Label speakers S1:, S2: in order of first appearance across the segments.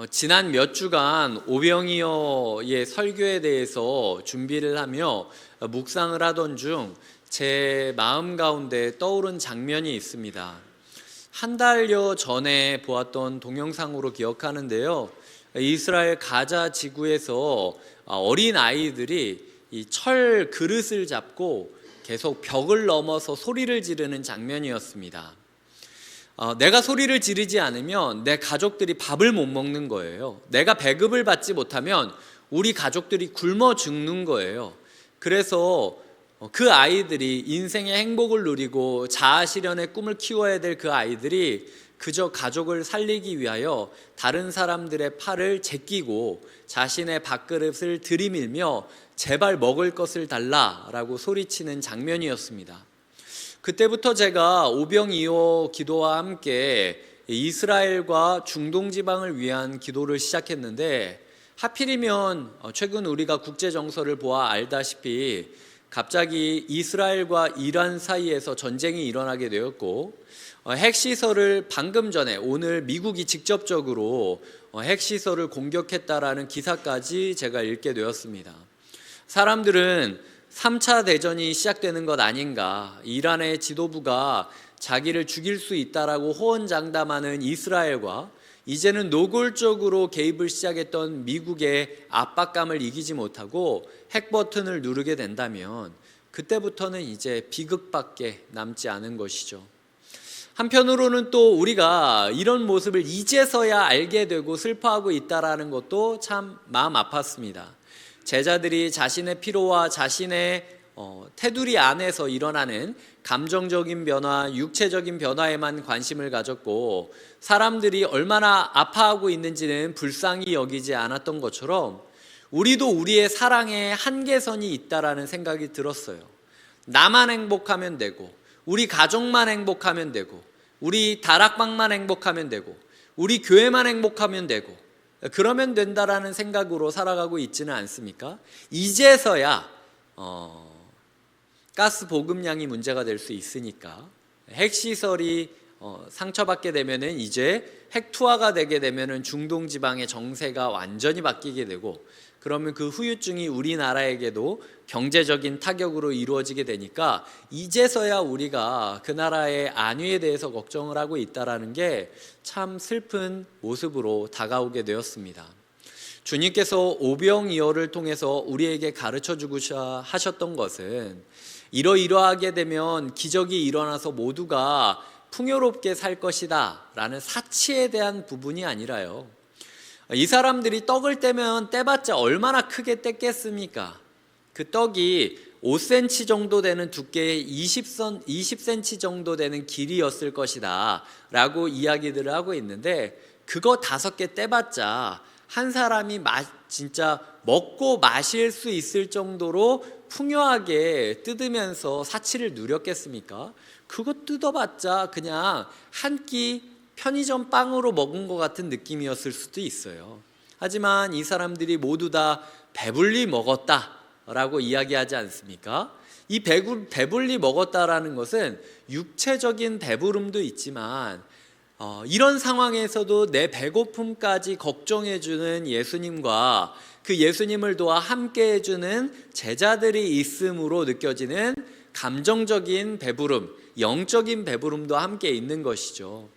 S1: 지난 몇 주간 오병이어의 설교에 대해서 준비를 하며 묵상을 하던 중 제 마음 가운데 떠오른 장면이 있습니다. 한 달여 전에 보았던 동영상으로 기억하는데요. 이스라엘 가자 지구에서 어린 아이들이 이 철 그릇을 잡고 계속 벽을 넘어서 소리를 지르는 장면이었습니다. 내가 소리를 지르지 않으면 내 가족들이 밥을 못 먹는 거예요. 내가 배급을 받지 못하면 우리 가족들이 굶어 죽는 거예요. 그래서 그 아이들이 인생의 행복을 누리고 자아실현의 꿈을 키워야 될 그 아이들이 그저 가족을 살리기 위하여 다른 사람들의 팔을 제끼고 자신의 밥그릇을 들이밀며 제발 먹을 것을 달라라고 소리치는 장면이었습니다. 그때부터 제가 오병이어 기도와 함께 이스라엘과 중동 지방을 위한 기도를 시작했는데, 하필이면 최근 우리가 국제 정서를 보아 알다시피 갑자기 이스라엘과 이란 사이에서 전쟁이 일어나게 되었고, 핵시설을 방금 전에 오늘 미국이 직접적으로 핵시설을 공격했다라는 기사까지 제가 읽게 되었습니다. 사람들은 3차 대전이 시작되는 것 아닌가, 이란의 지도부가 자기를 죽일 수 있다라고 호언장담하는 이스라엘과 이제는 노골적으로 개입을 시작했던 미국의 압박감을 이기지 못하고 핵 버튼을 누르게 된다면 그때부터는 이제 비극밖에 남지 않은 것이죠. 한편으로는 또 우리가 이런 모습을 이제서야 알게 되고 슬퍼하고 있다라는 것도 참 마음 아팠습니다. 제자들이 자신의 피로와 자신의 테두리 안에서 일어나는 감정적인 변화, 육체적인 변화에만 관심을 가졌고 사람들이 얼마나 아파하고 있는지는 불쌍히 여기지 않았던 것처럼 우리도 우리의 사랑에 한계선이 있다라는 생각이 들었어요. 나만 행복하면 되고, 우리 가족만 행복하면 되고, 우리 다락방만 행복하면 되고, 우리 교회만 행복하면 되고, 그러면 된다라는 생각으로 살아가고 있지는 않습니까? 이제서야 가스 보급량이 문제가 될 수 있으니까, 핵시설이 상처받게 되면은 이제 핵 투하가 되게 되면은 중동 지방의 정세가 완전히 바뀌게 되고, 그러면 그 후유증이 우리나라에게도 경제적인 타격으로 이루어지게 되니까 이제서야 우리가 그 나라의 안위에 대해서 걱정을 하고 있다라는 게 참 슬픈 모습으로 다가오게 되었습니다. 주님께서 오병이어를 통해서 우리에게 가르쳐주고 하셨던 것은 이러이러하게 되면 기적이 일어나서 모두가 풍요롭게 살 것이다 라는 사치에 대한 부분이 아니라요, 이 사람들이 떡을 떼면 떼봤자 얼마나 크게 뗐겠습니까? 그 떡이 5cm 정도 되는 두께의 20cm 정도 되는 길이였을 것이다 라고 이야기들을 하고 있는데, 그거 5개 떼봤자 한 사람이 진짜 먹고 마실 수 있을 정도로 풍요하게 뜯으면서 사치를 누렸겠습니까? 그거 뜯어봤자 그냥 한 끼 편의점 빵으로 먹은 것 같은 느낌이었을 수도 있어요. 하지만 이 사람들이 모두 다 배불리 먹었다라고 이야기하지 않습니까? 이 배불리 먹었다라는 것은 육체적인 배부름도 있지만 이런 상황에서도 내 배고픔까지 걱정해주는 예수님과 그 예수님을 도와 함께 해주는 제자들이 있음으로 느껴지는 감정적인 배부름, 영적인 배부름도 함께 있는 것이죠.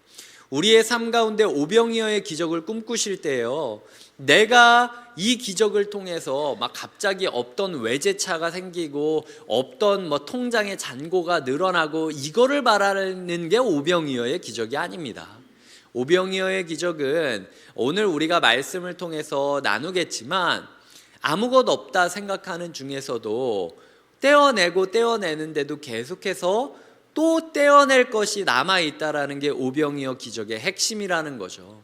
S1: 우리의 삶 가운데 오병이어의 기적을 꿈꾸실 때요, 내가 이 기적을 통해서 막 갑자기 없던 외제차가 생기고 없던 통장의 잔고가 늘어나고 이거를 바라는 게 오병이어의 기적이 아닙니다. 오병이어의 기적은 오늘 우리가 말씀을 통해서 나누겠지만 아무것도 없다 생각하는 중에서도 떼어내는데도 계속해서 또 떼어낼 것이 남아있다라는 게 오병이어 기적의 핵심이라는 거죠.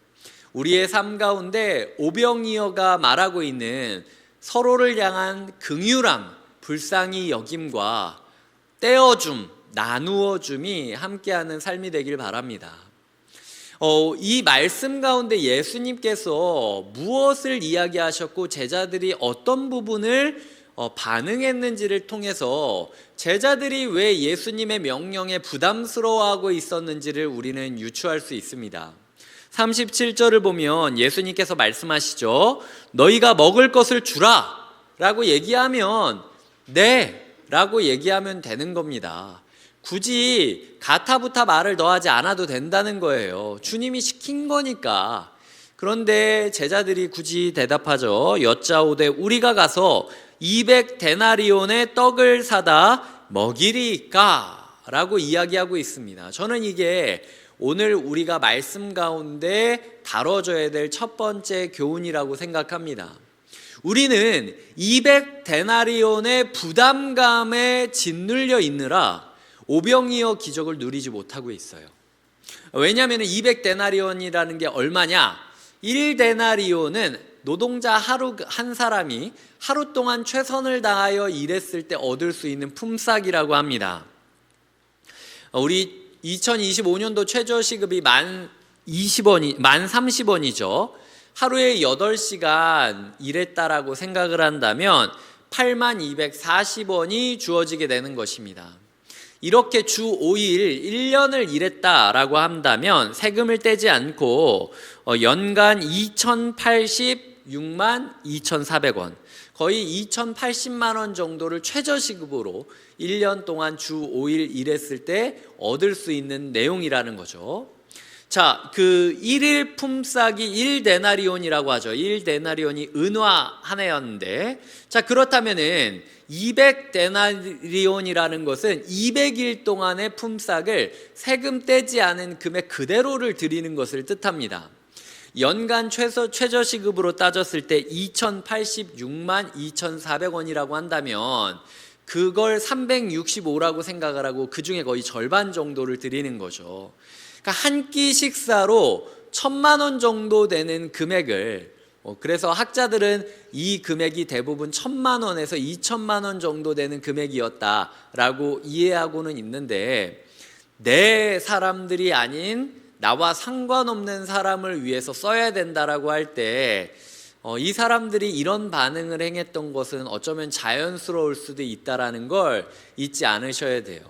S1: 우리의 삶 가운데 오병이어가 말하고 있는 서로를 향한 긍휼함, 불쌍히 여김과 떼어줌, 나누어줌이 함께하는 삶이 되길 바랍니다. 이 말씀 가운데 예수님께서 무엇을 이야기하셨고 제자들이 어떤 부분을 반응했는지를 통해서 제자들이 왜 예수님의 명령에 부담스러워하고 있었는지를 우리는 유추할 수 있습니다. 37절을 보면 예수님께서 말씀하시죠. 너희가 먹을 것을 주라 라고 얘기하면 네 라고 얘기하면 되는 겁니다. 굳이 가타부타 말을 더하지 않아도 된다는 거예요. 주님이 시킨 거니까. 그런데 제자들이 굳이 대답하죠. 여짜오되 우리가 가서 200데나리온의 떡을 사다 먹이리까 라고 이야기하고 있습니다. 저는 이게 오늘 우리가 말씀 가운데 다뤄져야 될 첫 번째 교훈이라고 생각합니다. 우리는 200데나리온의 부담감에 짓눌려 있느라 오병이어 기적을 누리지 못하고 있어요. 왜냐하면 200데나리온이라는 게 얼마냐? 1데나리온은 노동자 한 사람이 하루 동안 최선을 다하여 일했을 때 얻을 수 있는 품삯이라고 합니다. 우리 2025년도 최저시급이 만 30원이죠. 하루에 8시간 일했다라고 생각을 한다면 8240원이 주어지게 되는 것입니다. 이렇게 주 5일 1년을 일했다라고 한다면 세금을 떼지 않고 연간 2086만 2400원, 거의 2080만 원 정도를 최저시급으로 1년 동안 주 5일 일했을 때 얻을 수 있는 내용이라는 거죠. 자, 그 1일 품삯이 1데나리온이라고 하죠. 1데나리온이 은화 한 해였는데, 자, 그렇다면은 200데나리온이라는 것은 200일 동안의 품삯을 세금 떼지 않은 금액 그대로를 드리는 것을 뜻합니다. 연간 최저시급으로 따졌을 때 2086만 2400원이라고 한다면 그걸 365라고 생각을 하고 그 중에 거의 절반 정도를 드리는 거죠. 그러니까 한 끼 식사로 1000만 원 정도 되는 금액을, 그래서 학자들은 이 금액이 대부분 1000만 원에서 2000만 원 정도 되는 금액이었다라고 이해하고는 있는데, 내 사람들이 아닌 나와 상관없는 사람을 위해서 써야 된다라고 할 때 이 사람들이 이런 반응을 행했던 것은 어쩌면 자연스러울 수도 있다라는 걸 잊지 않으셔야 돼요.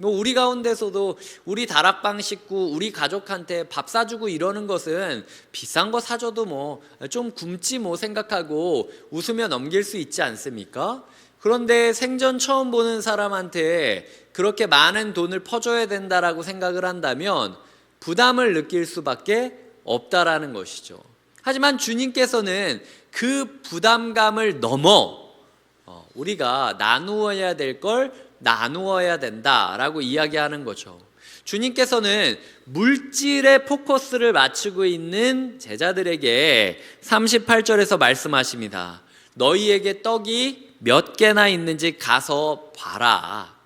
S1: 우리 가운데서도 우리 다락방 식구, 우리 가족한테 밥 사주고 이러는 것은 비싼 거 사줘도 뭐 좀 굶지 뭐 생각하고 웃으며 넘길 수 있지 않습니까? 그런데 생전 처음 보는 사람한테 그렇게 많은 돈을 퍼줘야 된다라고 생각을 한다면 부담을 느낄 수밖에 없다라는 것이죠. 하지만 주님께서는 그 부담감을 넘어 우리가 나누어야 될 걸 나누어야 된다라고 이야기하는 거죠. 주님께서는 물질에 포커스를 맞추고 있는 제자들에게 38절에서 말씀하십니다. 너희에게 떡이 몇 개나 있는지 가서 봐라.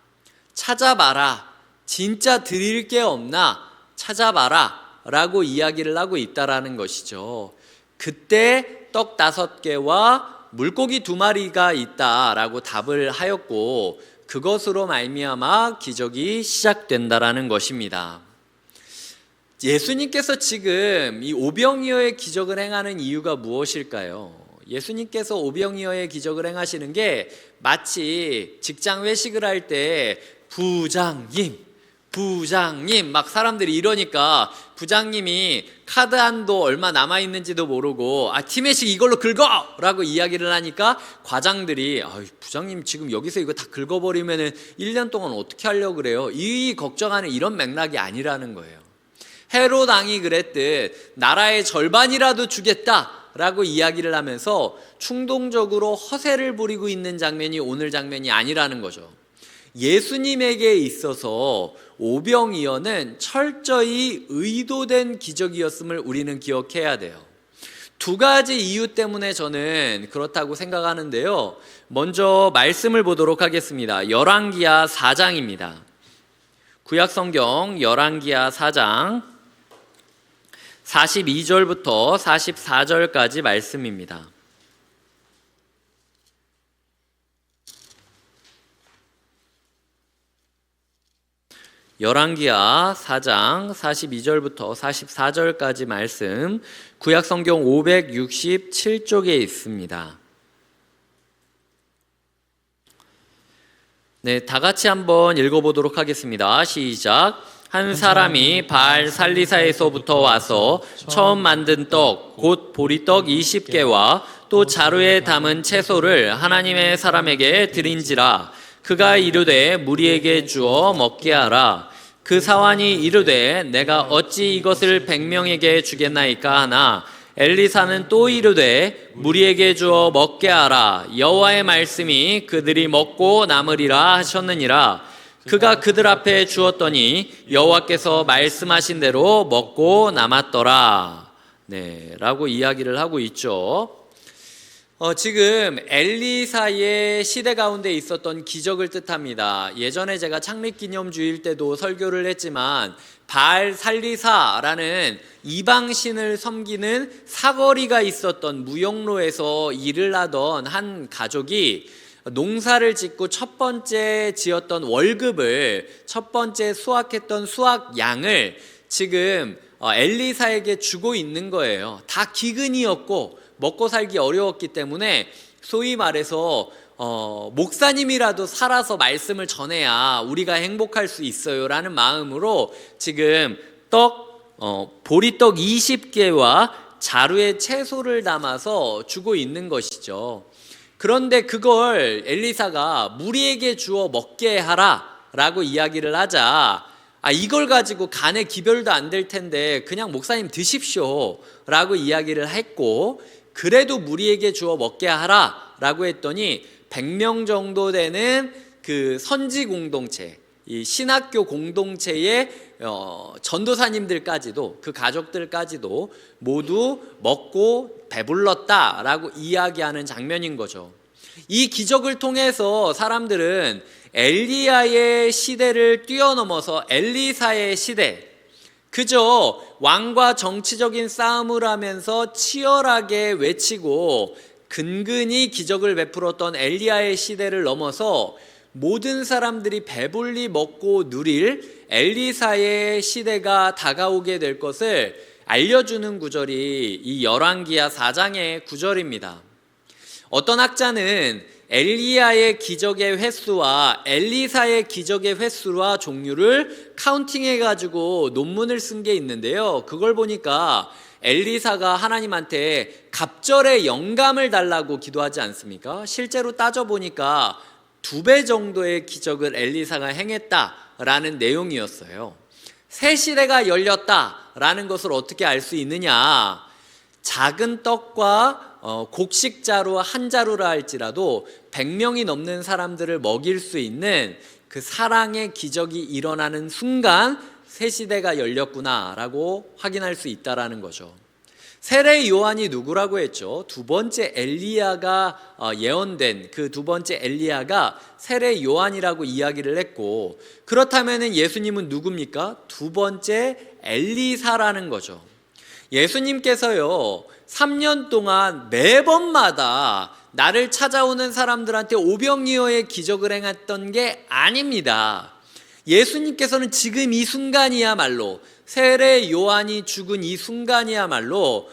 S1: 찾아봐라. 진짜 드릴 게 없나 찾아봐라 라고 이야기를 하고 있다라는 것이죠. 그때 떡 5개와 물고기 2마리가 있다라고 답을 하였고, 그것으로 말미암아 기적이 시작된다라는 것입니다. 예수님께서 지금 이 오병이어의 기적을 행하는 이유가 무엇일까요? 예수님께서 오병이어의 기적을 행하시는 게 마치 직장 회식을 할 때 부장님 막 사람들이 이러니까 부장님이 카드 한도 얼마 남아있는지도 모르고 팀회식 이걸로 긁어! 라고 이야기를 하니까 과장들이 부장님 지금 여기서 이거 다 긁어버리면 1년 동안 어떻게 하려고 그래요? 이 걱정하는 이런 맥락이 아니라는 거예요. 헤롯 왕이 그랬듯 나라의 절반이라도 주겠다 라고 이야기를 하면서 충동적으로 허세를 부리고 있는 장면이 오늘 장면이 아니라는 거죠. 예수님에게 있어서 오병이어는 철저히 의도된 기적이었음을 우리는 기억해야 돼요. 2가지 이유 때문에 저는 그렇다고 생각하는데요. 먼저 말씀을 보도록 하겠습니다. 열왕기하 4장입니다. 구약성경 열왕기하 4장 42절부터 44절까지 말씀입니다. 열왕기하 4장 42절부터 44절까지 말씀, 구약성경 567쪽에 있습니다. 네, 다 같이 한번 읽어보도록 하겠습니다. 시작. 한 사람이 바알 살리사에서부터 와서 처음 만든 떡, 곧 보리떡 20개와 또 자루에 담은 채소를 하나님의 사람에게 드린지라. 그가 이르되 무리에게 주어 먹게 하라. 그 사환이 이르되 내가 어찌 이것을 100명에게 주겠나이까 하나 엘리사는 또 이르되 무리에게 주어 먹게 하라. 여호와의 말씀이 그들이 먹고 남으리라 하셨느니라. 그가 그들 앞에 주었더니 여호와께서 말씀하신 대로 먹고 남았더라. 네, 라고 이야기를 하고 있죠. 지금 엘리사의 시대 가운데 있었던 기적을 뜻합니다. 예전에 제가 창립기념주일 때도 설교를 했지만 바알 살리사라는 이방신을 섬기는 사거리가 있었던 무역로에서 일을 하던 한 가족이 농사를 짓고 첫 번째 지었던 월급을, 첫 번째 수확했던 수확량을 지금 엘리사에게 주고 있는 거예요. 다 기근이었고 먹고 살기 어려웠기 때문에 소위 말해서 목사님이라도 살아서 말씀을 전해야 우리가 행복할 수 있어요 라는 마음으로 지금 보리떡 20개와 자루에 채소를 담아서 주고 있는 것이죠. 그런데 그걸 엘리사가 무리에게 주어 먹게 하라 라고 이야기를 하자, 이걸 가지고 간에 기별도 안 될 텐데 그냥 목사님 드십시오 라고 이야기를 했고, 그래도 무리에게 주어 먹게 하라 라고 했더니 100명 정도 되는 그 선지 공동체, 이 신학교 공동체의 전도사님들까지도, 그 가족들까지도 모두 먹고 배불렀다라고 이야기하는 장면인 거죠. 이 기적을 통해서 사람들은 엘리야의 시대를 뛰어넘어서 엘리사의 시대, 그저 왕과 정치적인 싸움을 하면서 치열하게 외치고 근근히 기적을 베풀었던 엘리야의 시대를 넘어서 모든 사람들이 배불리 먹고 누릴 엘리사의 시대가 다가오게 될 것을 알려주는 구절이 이 열왕기하 4장의 구절입니다. 어떤 학자는 엘리야의 기적의 횟수와 엘리사의 기적의 횟수와 종류를 카운팅해가지고 논문을 쓴 게 있는데요. 그걸 보니까 엘리사가 하나님한테 갑절의 영감을 달라고 기도하지 않습니까? 실제로 따져보니까 2배 정도의 기적을 엘리사가 행했다라는 내용이었어요. 새 시대가 열렸다라는 것을 어떻게 알 수 있느냐? 작은 떡과 곡식자루 한 자루라 할지라도 100명이 넘는 사람들을 먹일 수 있는 그 사랑의 기적이 일어나는 순간 새 시대가 열렸구나라고 확인할 수 있다라는 거죠. 세례 요한이 누구라고 했죠? 두 번째 엘리야가 예언된 그 두 번째 엘리야가 세례 요한이라고 이야기를 했고, 그렇다면 예수님은 누굽니까? 두 번째 엘리사라는 거죠. 예수님께서요 3년 동안 매번마다 나를 찾아오는 사람들한테 오병이어의 기적을 행했던 게 아닙니다. 예수님께서는 지금 이 순간이야말로, 세례 요한이 죽은 이 순간이야말로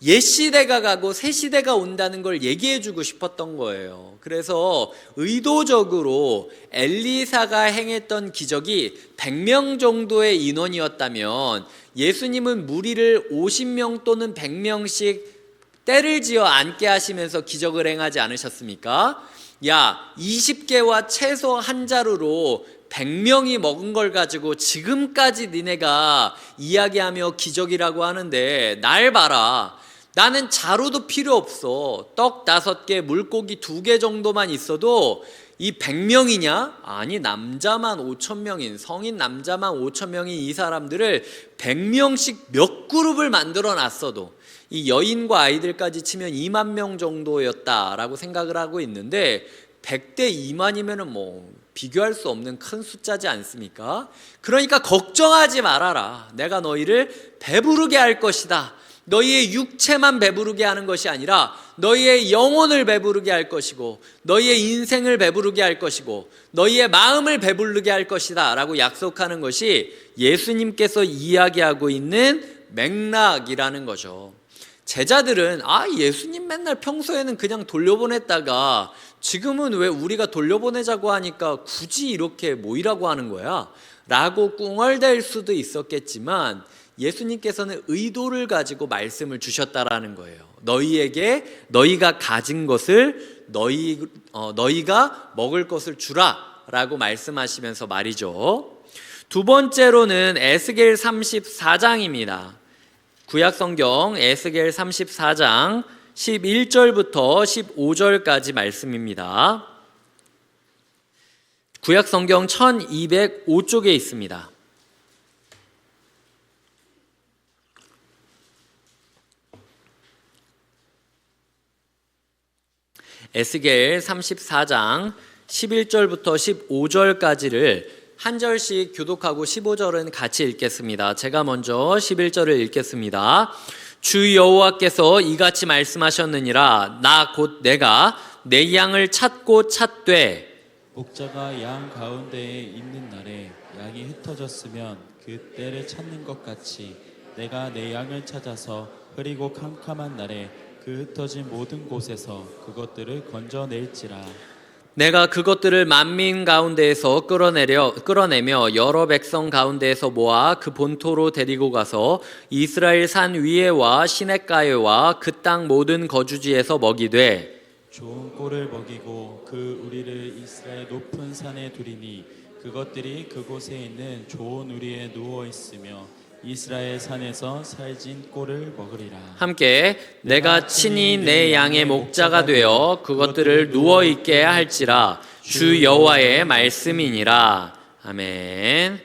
S1: 옛 시대가 가고 새 시대가 온다는 걸 얘기해 주고 싶었던 거예요. 그래서 의도적으로 엘리사가 행했던 기적이 100명 정도의 인원이었다면 예수님은 무리를 50명 또는 100명씩 때를 지어 앉게 하시면서 기적을 행하지 않으셨습니까? 야, 20개와 채소 한 자루로 100명이 먹은 걸 가지고 지금까지 니네가 이야기하며 기적이라고 하는데 날 봐라. 나는 자루도 필요 없어. 떡 5개, 물고기 2개 정도만 있어도 이 100명이냐? 아니, 남자만 5,000명인, 성인 남자만 5,000명인 이 사람들을 100명씩 몇 그룹을 만들어 놨어도 이 여인과 아이들까지 치면 2만 명 정도였다라고 생각을 하고 있는데 100대 2만이면은 뭐 비교할 수 없는 큰 숫자지 않습니까? 그러니까 걱정하지 말아라. 내가 너희를 배부르게 할 것이다. 너희의 육체만 배부르게 하는 것이 아니라 너희의 영혼을 배부르게 할 것이고 너희의 인생을 배부르게 할 것이고 너희의 마음을 배부르게 할 것이다 라고 약속하는 것이 예수님께서 이야기하고 있는 맥락이라는 거죠. 제자들은 예수님 맨날 평소에는 그냥 돌려보냈다가 지금은 왜 우리가 돌려보내자고 하니까 굳이 이렇게 모이라고 하는 거야? 라고 꿍얼댈 수도 있었겠지만 예수님께서는 의도를 가지고 말씀을 주셨다라는 거예요. 너희에게 너희가 가진 것을 너희가 먹을 것을 주라 라고 말씀하시면서 말이죠. 두 번째로는 에스겔 34장입니다. 구약성경 에스겔 34장 11절부터 15절까지 말씀입니다. 구약성경 1205쪽에 있습니다. 에스겔 34장 11절부터 15절까지를 한 절씩 교독하고 15절은 같이 읽겠습니다. 제가 먼저 11절을 읽겠습니다. 주 여호와께서 이같이 말씀하셨느니라. 나 곧 내가 내 양을 찾고 찾되
S2: 목자가 양 가운데에 있는 날에 양이 흩어졌으면 그 때를 찾는 것 같이 내가 내 양을 찾아서 흐리고 캄캄한 날에 그 흩어진 모든 곳에서 그것들을 건져낼지라.
S1: 내가 그것들을 만민 가운데에서 끌어내며 여러 백성 가운데에서 모아 그 본토로 데리고 가서 이스라엘 산 위에와 시냇가에와 그 땅 모든 거주지에서 먹이되
S2: 좋은 꼴을 먹이고 그 우리를 이스라엘 높은 산에 두리니 그것들이 그곳에 있는 좋은 우리에 누워 있으며 이스라엘 산에서 살진 꼴을 먹으리라.
S1: 함께 내가 친히 내 양의 목자가 되어 그것들을 누워 있게 할지라. 주 여호와의 말씀이니라. 아멘.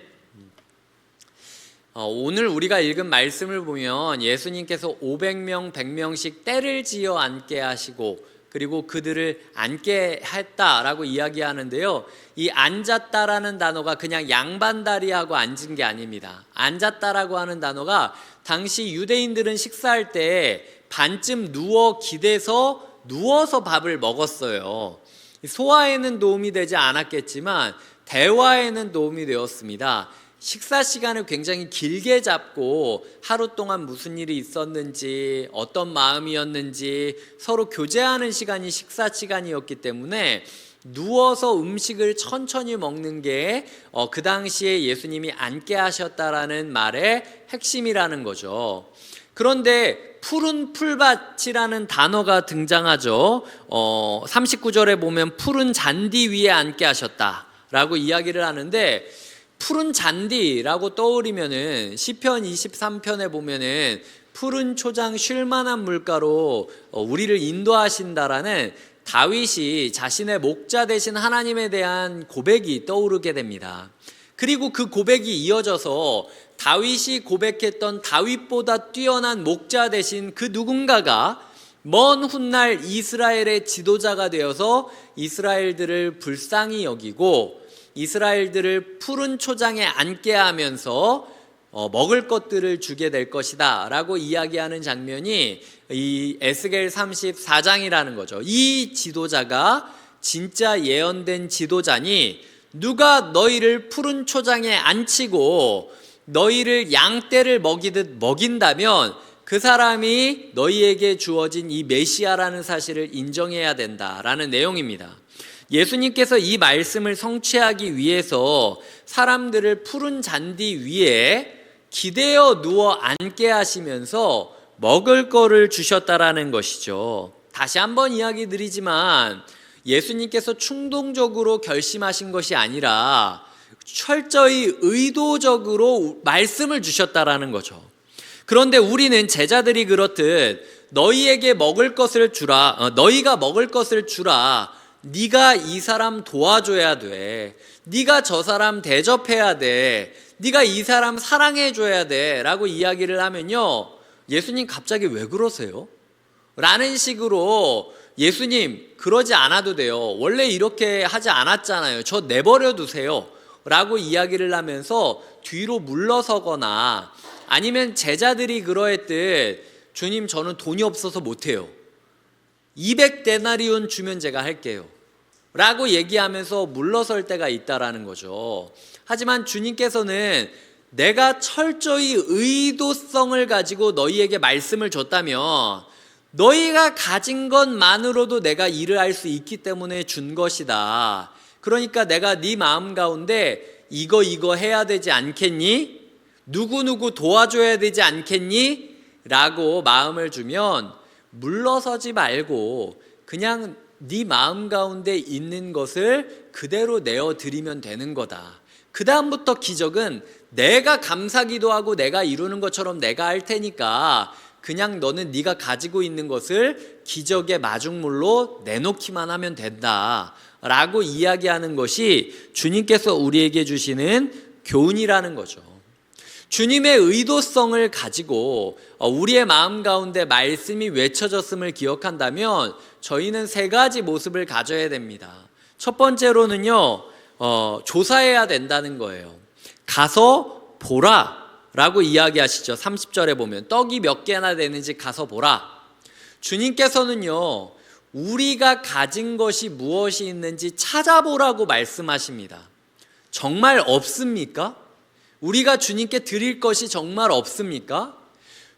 S1: 오늘 우리가 읽은 말씀을 보면 예수님께서 500명, 100명씩 떼를 지어 앉게 하시고 그리고 그들을 앉게 했다라고 이야기하는데요. 이 앉았다라는 단어가 그냥 양반다리하고 앉은 게 아닙니다. 앉았다라고 하는 단어가 당시 유대인들은 식사할 때 반쯤 누워서 밥을 먹었어요. 소화에는 도움이 되지 않았겠지만 대화에는 도움이 되었습니다. 식사 시간을 굉장히 길게 잡고 하루 동안 무슨 일이 있었는지 어떤 마음이었는지 서로 교제하는 시간이 식사 시간이었기 때문에 누워서 음식을 천천히 먹는 게 그 당시에 예수님이 앉게 하셨다라는 말의 핵심이라는 거죠. 그런데 푸른 풀밭이라는 단어가 등장하죠. 39절에 보면 푸른 잔디 위에 앉게 하셨다라고 이야기를 하는데 푸른 잔디라고 떠오르면은 시편 23편에 보면은 푸른 초장 쉴 만한 물가로 우리를 인도하신다라는 다윗이 자신의 목자 되신 하나님에 대한 고백이 떠오르게 됩니다. 그리고 그 고백이 이어져서 다윗이 고백했던 다윗보다 뛰어난 목자 되신 그 누군가가 먼 훗날 이스라엘의 지도자가 되어서 이스라엘들을 불쌍히 여기고 이스라엘들을 푸른 초장에 앉게 하면서 먹을 것들을 주게 될 것이다 라고 이야기하는 장면이 이 에스겔 34장이라는 거죠. 이 지도자가 진짜 예언된 지도자니 누가 너희를 푸른 초장에 앉히고 너희를 양떼를 먹이듯 먹인다면 그 사람이 너희에게 주어진 이 메시아라는 사실을 인정해야 된다라는 내용입니다. 예수님께서 이 말씀을 성취하기 위해서 사람들을 푸른 잔디 위에 기대어 누워 앉게 하시면서 먹을 거를 주셨다라는 것이죠. 다시 한번 이야기 드리지만 예수님께서 충동적으로 결심하신 것이 아니라 철저히 의도적으로 말씀을 주셨다라는 거죠. 그런데 우리는 제자들이 그렇듯 너희에게 먹을 것을 주라, 너희가 먹을 것을 주라, 네가 이 사람 도와줘야 돼, 네가 저 사람 대접해야 돼, 네가 이 사람 사랑해줘야 돼 라고 이야기를 하면요, 예수님 갑자기 왜 그러세요? 라는 식으로 예수님 그러지 않아도 돼요, 원래 이렇게 하지 않았잖아요, 저 내버려 두세요 라고 이야기를 하면서 뒤로 물러서거나 아니면 제자들이 그러했듯 주님 저는 돈이 없어서 못해요, 200데나리온 주면 제가 할게요 라고 얘기하면서 물러설 때가 있다라는 거죠. 하지만 주님께서는 내가 철저히 의도성을 가지고 너희에게 말씀을 줬다면 너희가 가진 것만으로도 내가 일을 할 수 있기 때문에 준 것이다. 그러니까 내가 네 마음 가운데 이거 해야 되지 않겠니? 누구누구 도와줘야 되지 않겠니? 라고 마음을 주면 물러서지 말고 그냥 네 마음 가운데 있는 것을 그대로 내어드리면 되는 거다. 그 다음부터 기적은 내가 감사기도하고 내가 이루는 것처럼 내가 할 테니까 그냥 너는 네가 가지고 있는 것을 기적의 마중물로 내놓기만 하면 된다 라고 이야기하는 것이 주님께서 우리에게 주시는 교훈이라는 거죠. 주님의 의도성을 가지고 우리의 마음 가운데 말씀이 외쳐졌음을 기억한다면 저희는 세 가지 모습을 가져야 됩니다. 첫 번째로는요, 조사해야 된다는 거예요. 가서 보라 라고 이야기하시죠. 30절에 보면 떡이 몇 개나 되는지 가서 보라. 주님께서는요, 우리가 가진 것이 무엇이 있는지 찾아보라고 말씀하십니다. 정말 없습니까? 우리가 주님께 드릴 것이 정말 없습니까?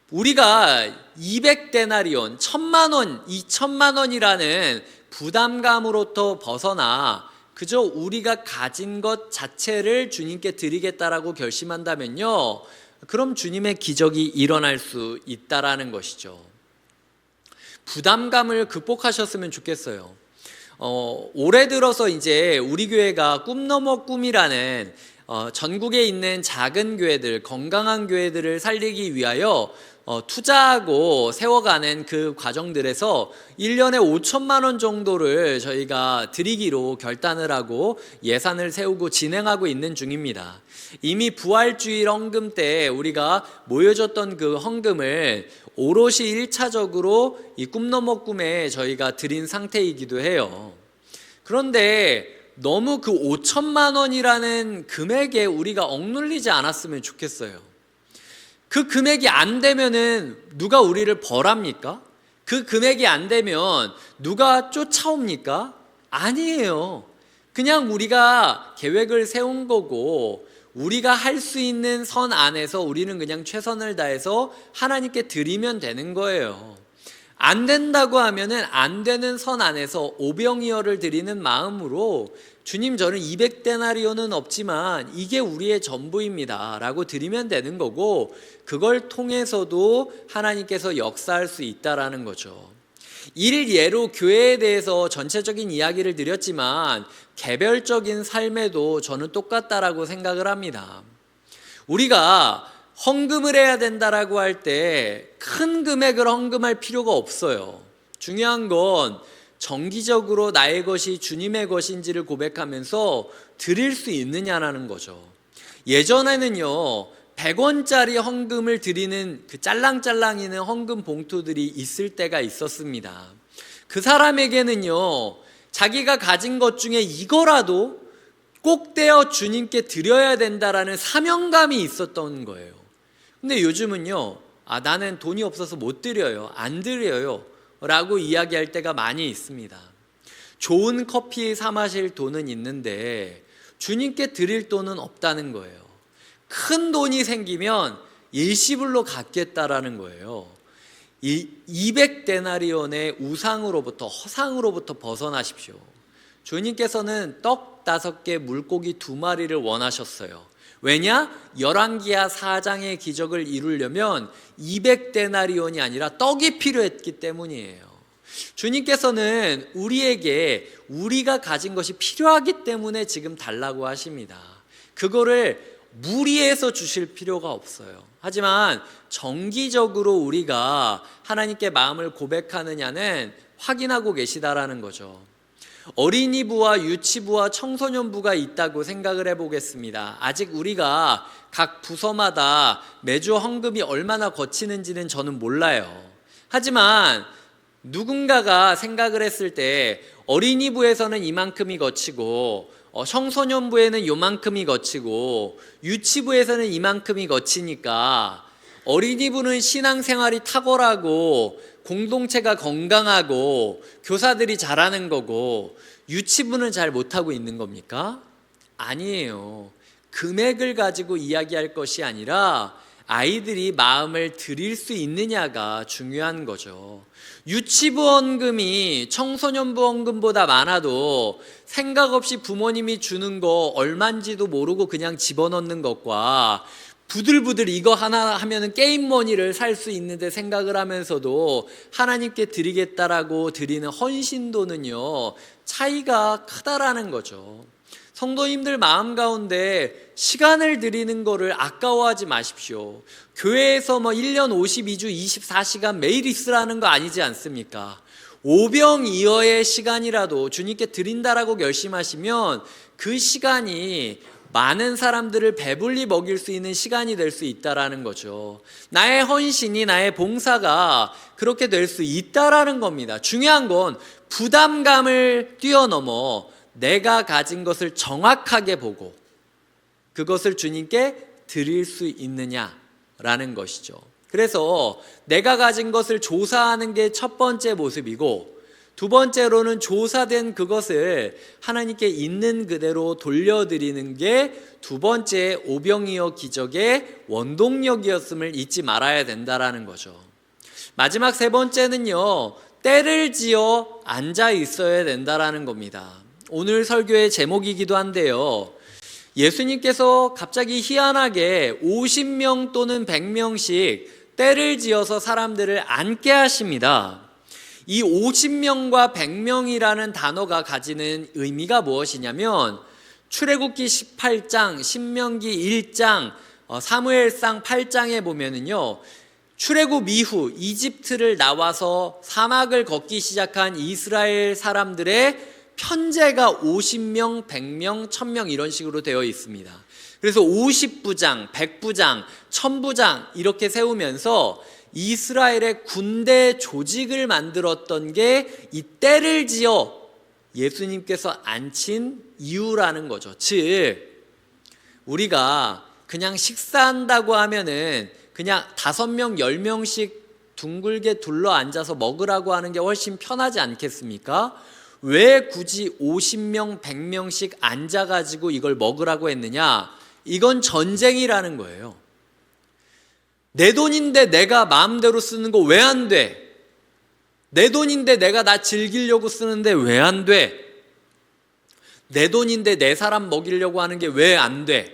S1: 우리가 200데나리온, 1000만 원, 2000만 원이라는 부담감으로부터 벗어나 그저 우리가 가진 것 자체를 주님께 드리겠다라고 결심한다면요, 그럼 주님의 기적이 일어날 수 있다라는 것이죠. 부담감을 극복하셨으면 좋겠어요. 올해 들어서 이제 우리 교회가 꿈 넘어 꿈이라는 전국에 있는 작은 교회들, 건강한 교회들을 살리기 위하여 투자하고 세워가는 그 과정들에서 1년에 5천만 원 정도를 저희가 드리기로 결단을 하고 예산을 세우고 진행하고 있는 중입니다. 이미 부활주일 헌금 때 우리가 모여줬던 그 헌금을 오롯이 1차적으로 이 꿈 넘어 꿈에 저희가 드린 상태이기도 해요. 그런데 너무 그 5천만 원이라는 금액에 우리가 억눌리지 않았으면 좋겠어요. 그 금액이 안 되면은 누가 우리를 벌합니까? 그 금액이 안 되면 누가 쫓아옵니까? 아니에요. 그냥 우리가 계획을 세운 거고 우리가 할 수 있는 선 안에서 우리는 그냥 최선을 다해서 하나님께 드리면 되는 거예요. 안 된다고 하면은 안 되는 선 안에서 오병이어를 드리는 마음으로 주님, 저는 200데나리온은 없지만 이게 우리의 전부입니다 라고 드리면 되는 거고, 그걸 통해서도 하나님께서 역사할 수 있다라는 거죠. 일예로 교회에 대해서 전체적인 이야기를 드렸지만 개별적인 삶에도 저는 똑같다라고 생각을 합니다. 우리가 헌금을 해야 된다라고 할 때 큰 금액을 헌금할 필요가 없어요. 중요한 건 정기적으로 나의 것이 주님의 것인지를 고백하면서 드릴 수 있느냐라는 거죠. 예전에는요, 100원짜리 헌금을 드리는 그 짤랑짤랑이는 헌금 봉투들이 있을 때가 있었습니다. 그 사람에게는요, 자기가 가진 것 중에 이거라도 꼭 떼어 주님께 드려야 된다라는 사명감이 있었던 거예요. 근데 요즘은요, 나는 돈이 없어서 못 드려요, 안 드려요 라고 이야기할 때가 많이 있습니다. 좋은 커피 사 마실 돈은 있는데 주님께 드릴 돈은 없다는 거예요. 큰 돈이 생기면 일시불로 갚겠다라는 거예요. 이 200데나리온의 우상으로부터, 허상으로부터 벗어나십시오. 주님께서는 떡 5개, 물고기 2마리를 원하셨어요. 왜냐? 열왕기하 4장의 기적을 이루려면 200데나리온이 아니라 떡이 필요했기 때문이에요. 주님께서는 우리에게 우리가 가진 것이 필요하기 때문에 지금 달라고 하십니다. 그거를 무리해서 주실 필요가 없어요. 하지만 정기적으로 우리가 하나님께 마음을 고백하느냐는 확인하고 계시다라는 거죠. 어린이부와 유치부와 청소년부가 있다고 생각을 해보겠습니다. 아직 우리가 각 부서마다 매주 헌금이 얼마나 거치는지는 저는 몰라요. 하지만 누군가가 생각을 했을 때 어린이부에서는 이만큼이 거치고 청소년부에는 요만큼이 거치고 유치부에서는 이만큼이 거치니까 어린이부는 신앙생활이 탁월하고 공동체가 건강하고 교사들이 잘하는 거고 유치부는 잘 못하고 있는 겁니까? 아니에요. 금액을 가지고 이야기할 것이 아니라 아이들이 마음을 들일 수 있느냐가 중요한 거죠. 유치부원금이 청소년부원금보다 많아도 생각 없이 부모님이 주는 거 얼마인지도 모르고 그냥 집어넣는 것과 부들부들 이거 하나 하면은 게임머니를 살 수 있는데 생각을 하면서도 하나님께 드리겠다라고 드리는 헌신도는요, 차이가 크다라는 거죠. 성도님들 마음 가운데 시간을 드리는 거를 아까워하지 마십시오. 교회에서 1년 52주 24시간 매일 있으라는 거 아니지 않습니까? 오병이어의 시간이라도 주님께 드린다라고 결심하시면 그 시간이 많은 사람들을 배불리 먹일 수 있는 시간이 될 수 있다라는 거죠. 나의 헌신이, 나의 봉사가 그렇게 될 수 있다라는 겁니다. 중요한 건 부담감을 뛰어넘어 내가 가진 것을 정확하게 보고 그것을 주님께 드릴 수 있느냐라는 것이죠. 그래서 내가 가진 것을 조사하는 게 첫 번째 모습이고, 두 번째로는 조사된 그것을 하나님께 있는 그대로 돌려드리는 게 두 번째 오병이어 기적의 원동력이었음을 잊지 말아야 된다라는 거죠. 마지막 세 번째는요, 때를 지어 앉아 있어야 된다라는 겁니다. 오늘 설교의 제목이기도 한데요, 예수님께서 갑자기 희한하게 50명 또는 100명씩 때를 지어서 사람들을 앉게 하십니다. 이 50명과 100명이라는 단어가 가지는 의미가 무엇이냐면, 출애굽기 18장, 신명기 1장, 사무엘상 8장에 보면은요, 출애굽 이후 이집트를 나와서 사막을 걷기 시작한 이스라엘 사람들의 편제가 50명, 100명, 1000명 이런 식으로 되어 있습니다. 그래서 50부장, 100부장, 1000부장 이렇게 세우면서 이스라엘의 군대 조직을 만들었던 게 이 때를 지어 예수님께서 앉힌 이유라는 거죠. 즉, 우리가 그냥 식사한다고 하면은 그냥 5명, 10명씩 둥글게 둘러 앉아서 먹으라고 하는 게 훨씬 편하지 않겠습니까? 왜 굳이 50명, 100명씩 앉아가지고 이걸 먹으라고 했느냐? 이건 전쟁이라는 거예요. 내 돈인데 내가 마음대로 쓰는 거 왜 안 돼? 내 돈인데 내가 나 즐기려고 쓰는데 왜 안 돼? 내 돈인데 내 사람 먹이려고 하는 게 왜 안 돼?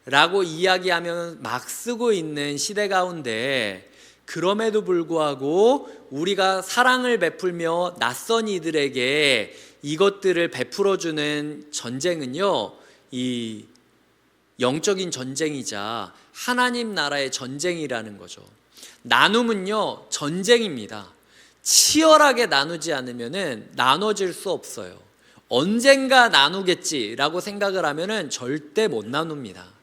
S1: 라고 이야기하면 막 쓰고 있는 시대 가운데, 그럼에도 불구하고 우리가 사랑을 베풀며 낯선 이들에게 이것들을 베풀어주는 전쟁은요, 이 영적인 전쟁이자 하나님 나라의 전쟁이라는 거죠. 나눔은요, 전쟁입니다. 치열하게 나누지 않으면 나눠질 수 없어요. 언젠가 나누겠지라고 생각을 하면 절대 못 나눕니다.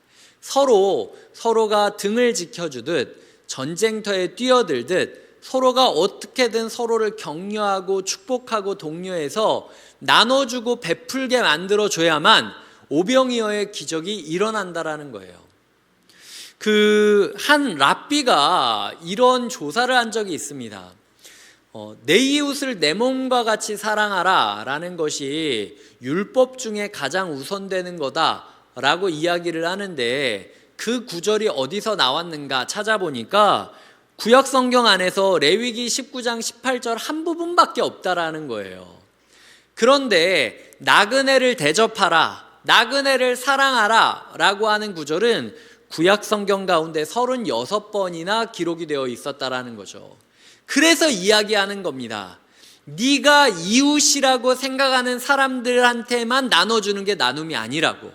S1: 서로가 등을 지켜주듯 전쟁터에 뛰어들듯 서로가 어떻게든 서로를 격려하고 축복하고 독려해서 나눠주고 베풀게 만들어줘야만 오병이어의 기적이 일어난다라는 거예요. 한 랍비가 이런 조사를 한 적이 있습니다. 내 이웃을 내 몸과 같이 사랑하라 라는 것이 율법 중에 가장 우선되는 거다라고 이야기를 하는데, 그 구절이 어디서 나왔는가 찾아보니까 구약 성경 안에서 레위기 19장 18절 한 부분밖에 없다라는 거예요. 그런데 나그네를 대접하라, 나그네를 사랑하라 라고 하는 구절은 구약 성경 가운데 36번이나 기록이 되어 있었다라는 거죠. 그래서 이야기하는 겁니다. 네가 이웃이라고 생각하는 사람들한테만 나눠주는 게 나눔이 아니라고.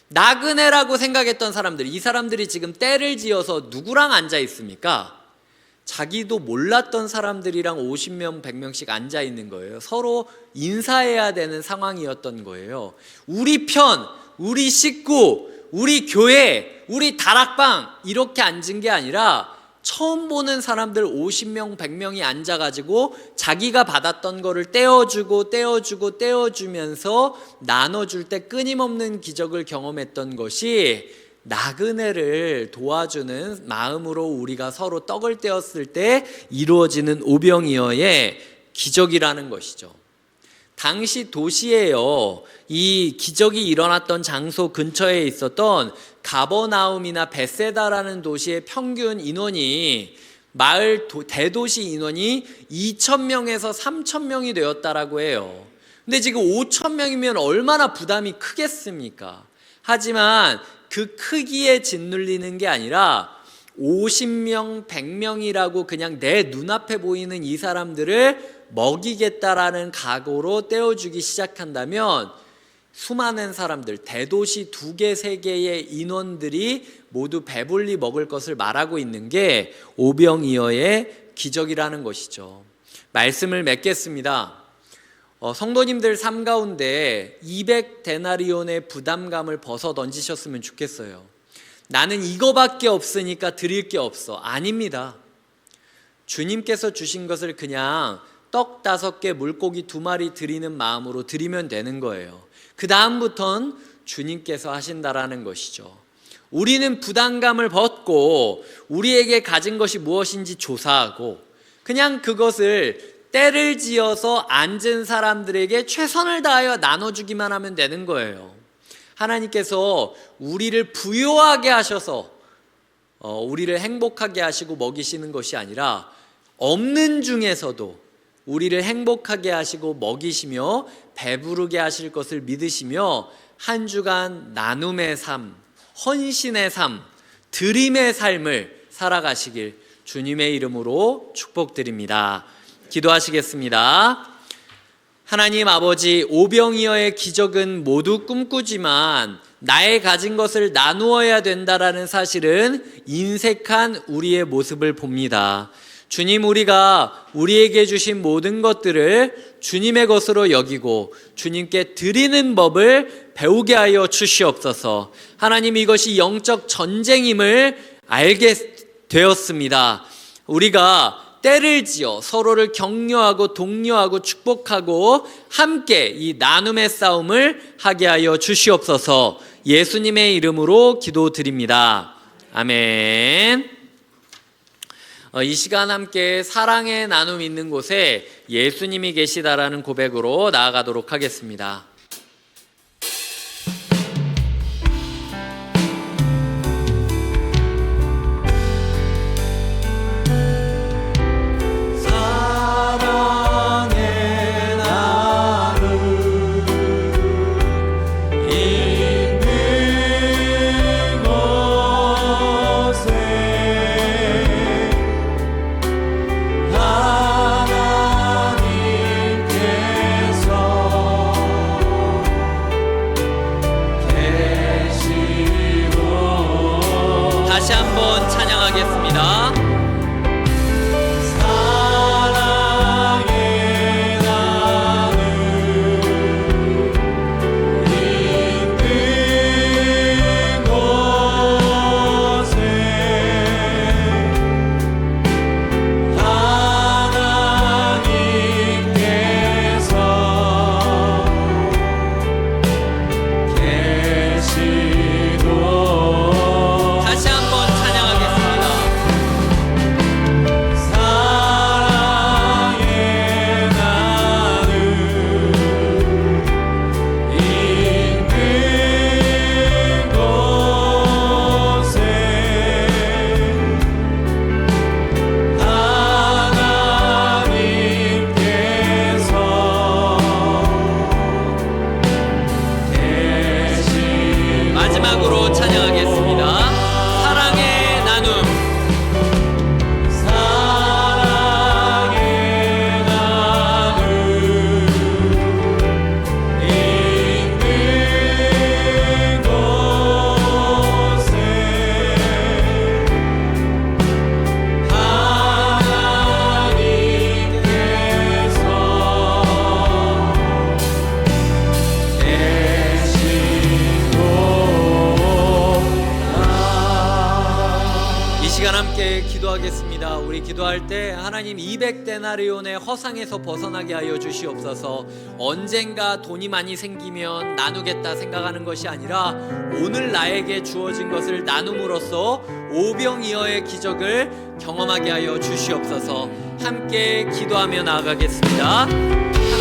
S1: 나그네라고 생각했던 사람들, 이 사람들이 지금 때를 지어서 누구랑 앉아 있습니까? 자기도 몰랐던 사람들이랑 50명, 100명씩 앉아 있는 거예요. 서로 인사해야 되는 상황이었던 거예요. 우리 편, 우리 식구, 우리 교회, 우리 다락방 이렇게 앉은 게 아니라 처음 보는 사람들 50명, 100명이 앉아가지고 자기가 받았던 거를 떼어주면서 나눠줄 때 끊임없는 기적을 경험했던 것이 나그네를 도와주는 마음으로 우리가 서로 떡을 떼었을 때 이루어지는 오병이어의 기적이라는 것이죠. 당시 도시에요, 이 기적이 일어났던 장소 근처에 있었던 가버나움이나 베세다라는 도시의 평균 인원이 마을 대도시 인원이 2,000명에서 3,000명이 되었다라고 해요. 근데 지금 5,000명이면 얼마나 부담이 크겠습니까? 하지만 그 크기에 짓눌리는 게 아니라 50명, 100명이라고 그냥 내 눈앞에 보이는 이 사람들을 먹이겠다라는 각오로 떼어주기 시작한다면 수많은 사람들, 대도시 2개, 3개의 인원들이 모두 배불리 먹을 것을 말하고 있는 게 오병이어의 기적이라는 것이죠. 말씀을 맺겠습니다. 성도님들 삶 가운데 200데나리온의 부담감을 벗어 던지셨으면 좋겠어요. 나는 이거밖에 없으니까 드릴 게 없어. 아닙니다. 주님께서 주신 것을 그냥 떡 5개, 물고기 2마리 드리는 마음으로 드리면 되는 거예요. 그 다음부턴 주님께서 하신다라는 것이죠. 우리는 부담감을 벗고 우리에게 가진 것이 무엇인지 조사하고 그냥 그것을 때를 지어서 앉은 사람들에게 최선을 다하여 나눠주기만 하면 되는 거예요. 하나님께서 우리를 부유하게 하셔서 우리를 행복하게 하시고 먹이시는 것이 아니라 없는 중에서도 우리를 행복하게 하시고 먹이시며 배부르게 하실 것을 믿으시며 한 주간 나눔의 삶, 헌신의 삶, 드림의 삶을 살아가시길 주님의 이름으로 축복드립니다. 기도하시겠습니다. 하나님 아버지, 오병이어의 기적은 모두 꿈꾸지만 나의 가진 것을 나누어야 된다라는 사실은 인색한 우리의 모습을 봅니다. 주님, 우리가 우리에게 주신 모든 것들을 주님의 것으로 여기고 주님께 드리는 법을 배우게 하여 주시옵소서. 하나님, 이것이 영적 전쟁임을 알게 되었습니다. 우리가 때를 지어 서로를 격려하고 독려하고 축복하고 함께 이 나눔의 싸움을 하게 하여 주시옵소서. 예수님의 이름으로 기도드립니다. 아멘. 이 시간 함께 사랑의 나눔 있는 곳에 예수님이 계시다라는 고백으로 나아가도록 하겠습니다. 다시 한번 찬양하겠습니다.
S2: 사랑의 나눔 있는 곳에 하나님께서 계시고
S1: 다시 한번 찬양하겠습니다.
S2: 사랑의 나눔 있는 곳에 하나님께서 계시고
S1: 마지막으로 찬양하겠습니다. 사랑의 나눔.
S2: 사랑의 나눔 있는 곳에
S1: 이 시간 함께 기도하겠습니다. 우리 기도할 때 하나님 200데나리온의 허상에서 벗어나게 하여 주시옵소서. 언젠가 돈이 많이 생기면 나누겠다 생각하는 것이 아니라 오늘 나에게 주어진 것을 나눔으로써 오병이어의 기적을 경험하게 하여 주시옵소서. 함께 기도하며 나아가겠습니다.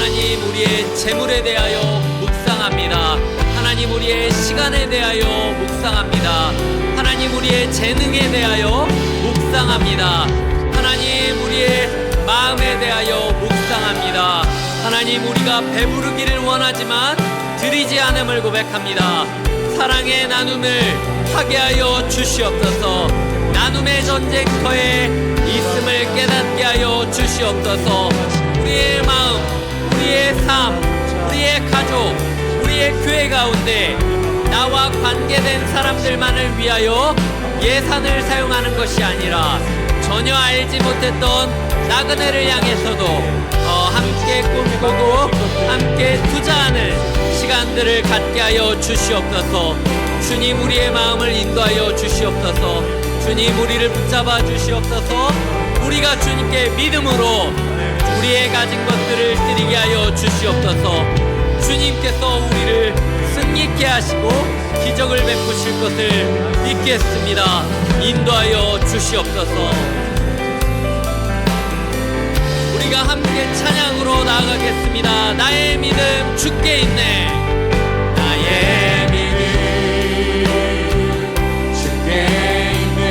S1: 하나님, 우리의 재물에 대하여 묵상합니다. 하나님, 우리의 시간에 대하여 묵상합니다. 하나님, 우리의 재능에 대하여 묵상합니다. 하나님, 우리의 마음에 대하여 묵상합니다. 하나님, 우리가 배부르기를 원하지만 드리지 않음을 고백합니다. 사랑의 나눔을 하게 하여 주시옵소서. 나눔의 전쟁터에 있음을 깨닫게 하여 주시옵소서. 우리의 마음, 우리의 삶, 우리의 가족, 우리의 교회 가운데 나와 관계된 사람들만을 위하여 예산을 사용하는 것이 아니라 전혀 알지 못했던 나그네를 향해서도 함께 꿈꾸고 함께 투자하는 시간들을 갖게 하여 주시옵소서. 주님, 우리의 마음을 인도하여 주시옵소서. 주님, 우리를 붙잡아 주시옵소서. 우리가 주님께 믿음으로 우리의 가진 것들을 드리게 하여 주시옵소서. 주님께서 우리를 승리케 하시고 기적을 베푸실 것을 믿겠습니다. 인도하여 주시옵소서. 우리가 함께 찬양으로 나아가겠습니다. 나의 믿음 주께 있네. 나의 믿음 주께 있네.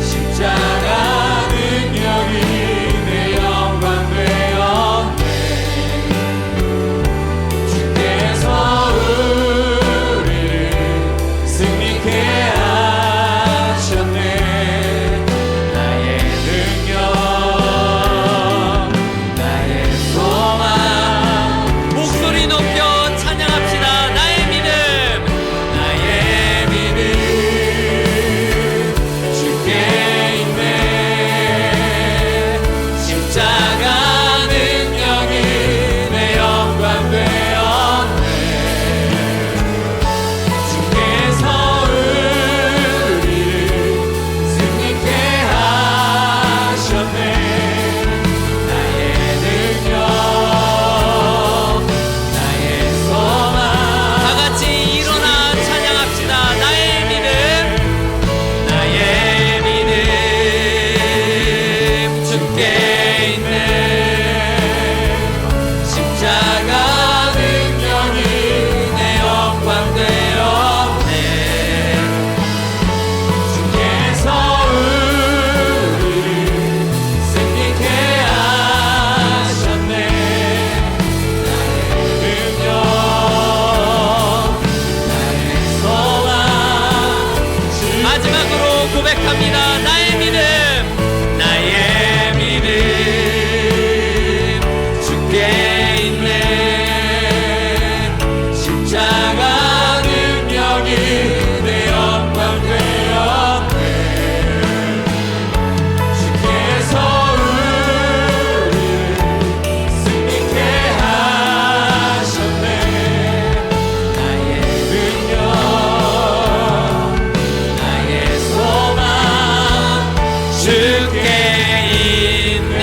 S1: 십자가 능력이 내 영광 되었네. 주께서 우리를 승리케 하셨네. 고백합니다. 나의 믿음, 나의 믿음 주께 있네. 십자가 능력이 내 영광 되었네. 주께서 우리를 승리케 하셨네. 나의 능력, 주께 있네.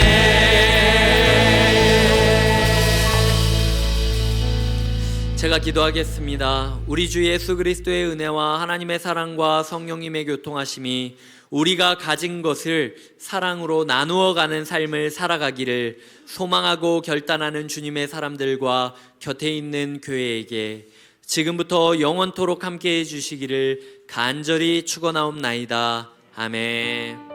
S1: 제가 기도하겠습니다. 우리 주 예수 그리스도의 은혜와 하나님의 사랑과 성령님의 교통하심이 우리가 가진 것을 사랑으로 나누어가는 삶을 살아가기를 소망하고 결단하는 주님의 사람들과 곁에 있는 교회에게 지금부터 영원토록 함께해 주시기를 간절히 축원하옵나이다. 아멘.